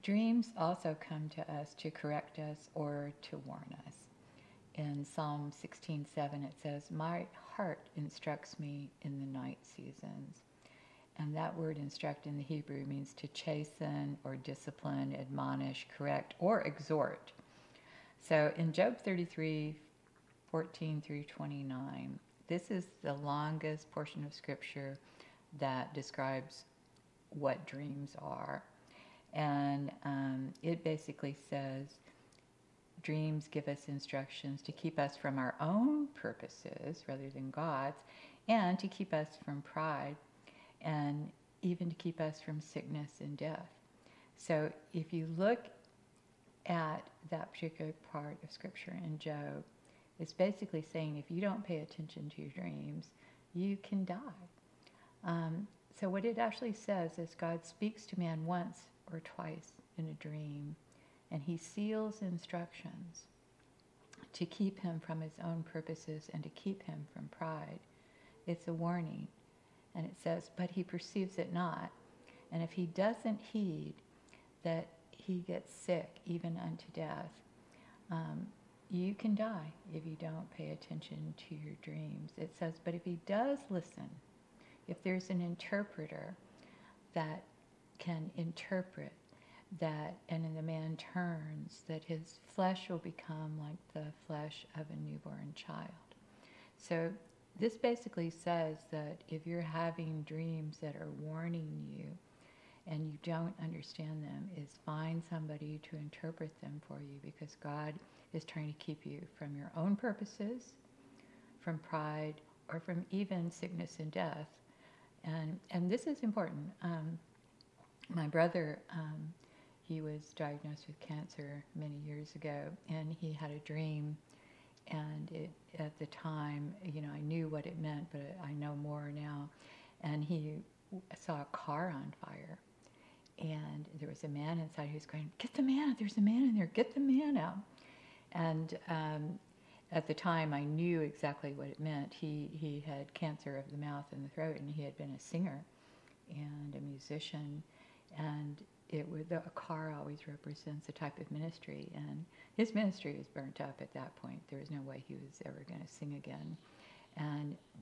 Dreams also come to us to correct us or to warn us. In Psalm 16:7 it says, "My heart instructs me in the night seasons." And that word instruct in the Hebrew means to chasten or discipline, admonish, correct, or exhort. So in Job 33:14 through 29, this is the longest portion of Scripture that describes what dreams are. And it basically says, dreams give us instructions to keep us from our own purposes rather than God's, and to keep us from pride, and even to keep us from sickness and death. So if you look at that particular part of Scripture in Job, it's basically saying if you don't pay attention to your dreams, you can die. So what it actually says is God speaks to man once or twice in a dream, and he seals instructions to keep him from his own purposes and to keep him from pride. It's a warning. And it says, but he perceives it not. And if he doesn't heed that he gets sick, even unto death, you can die if you don't pay attention to your dreams. It says, but if he does listen, if there's an interpreter that can interpret that, and then the man turns, that his flesh will become like the flesh of a newborn child. So this basically says that if you're having dreams that are warning you and you don't understand them, is find somebody to interpret them for you, because God is trying to keep you from your own purposes, from pride, or from even sickness and death. And this is important. My brother, he was diagnosed with cancer many years ago, and he had a dream. And at the time, I knew what it meant, but I know more now. And he saw a car on fire. And there was a man inside who was going, "Get the man out, there's a man in there, get the man out." And at the time, I knew exactly what it meant. He had cancer of the mouth and the throat, and he had been a singer and a musician. And a car always represents a type of ministry, and his ministry was burnt up at that point. There was no way he was ever going to sing again.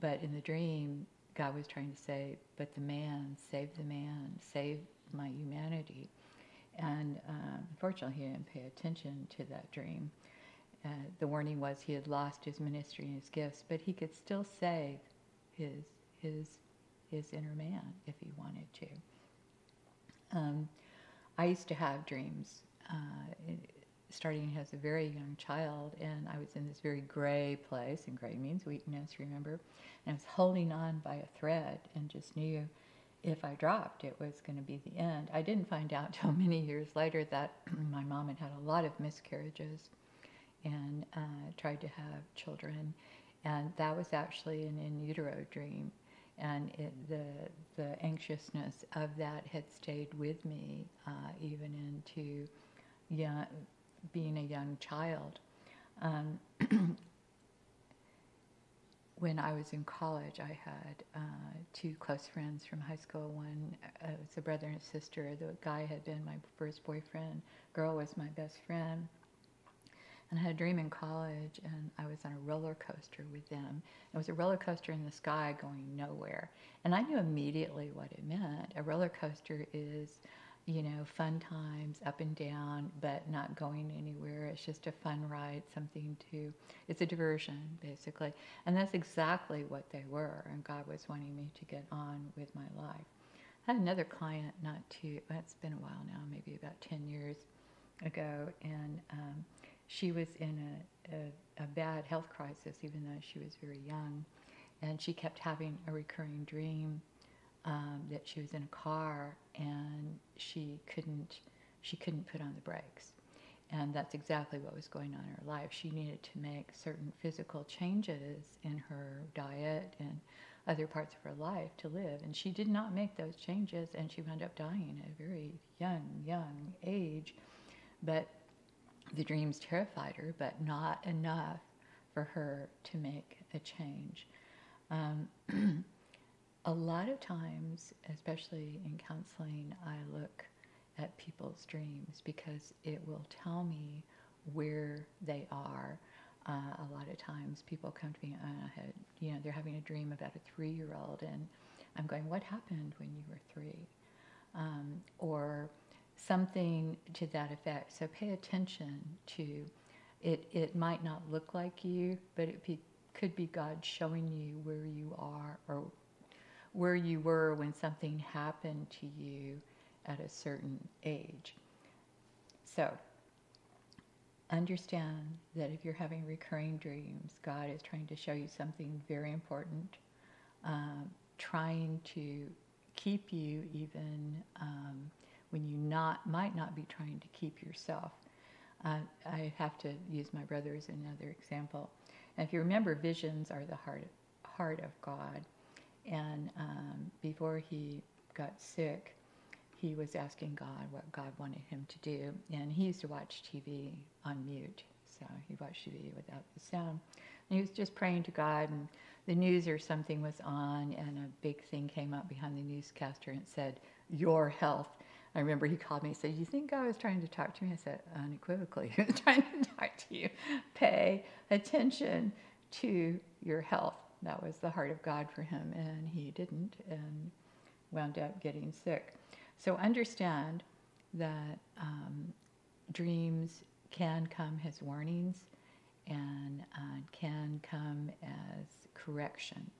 But in the dream, God was trying to say, but the man, save my humanity. And unfortunately, he didn't pay attention to that dream. The warning was he had lost his ministry and his gifts, but he could still save his inner man if he wanted to. I used to have dreams, starting as a very young child, and I was in this very gray place, and gray means weakness, remember? And I was holding on by a thread and just knew if I dropped, it was going to be the end. I didn't find out till many years later that my mom had a lot of miscarriages and tried to have children, and that was actually an in utero dream. And the anxiousness of that had stayed with me even into being a young child. When I was in college, I had two close friends from high school. One was a brother and sister. The guy had been my first boyfriend. Girl was my best friend. And I had a dream in college, and I was on a roller coaster with them. It was a roller coaster in the sky going nowhere. And I knew immediately what it meant. A roller coaster is, fun times, up and down, but not going anywhere. It's just a fun ride, it's a diversion, basically. And that's exactly what they were, and God was wanting me to get on with my life. I had another client it's been a while now, maybe about 10 years ago, and she was in a bad health crisis, even though she was very young. And she kept having a recurring dream that she was in a car and she couldn't put on the brakes. And that's exactly what was going on in her life. She needed to make certain physical changes in her diet and other parts of her life to live. And she did not make those changes, and she wound up dying at a very young age. But the dreams terrified her, but not enough for her to make a change. A lot of times, especially in counseling, I look at people's dreams because it will tell me where they are. A lot of times people come to me and they're having a dream about a 3-year-old, and I'm going, what happened when you were 3? Or something to that effect. So pay attention to it. It might not look like you, but could be God showing you where you are or where you were when something happened to you at a certain age. So understand that if you're having recurring dreams, God is trying to show you something very important, trying to keep you even when you might not be trying to keep yourself. I have to use my brother as another example. And if you remember, visions are the heart of God. And before he got sick, he was asking God what God wanted him to do. And he used to watch TV on mute. So he watched TV without the sound. And he was just praying to God, and the news or something was on, and a big thing came up behind the newscaster and it said, "Your health." I remember he called me and said, "You think God was trying to talk to me?" I said, "Unequivocally, he was trying to talk to you. Pay attention to your health." That was the heart of God for him, and he didn't, and wound up getting sick. So understand that dreams can come as warnings and can come as correction.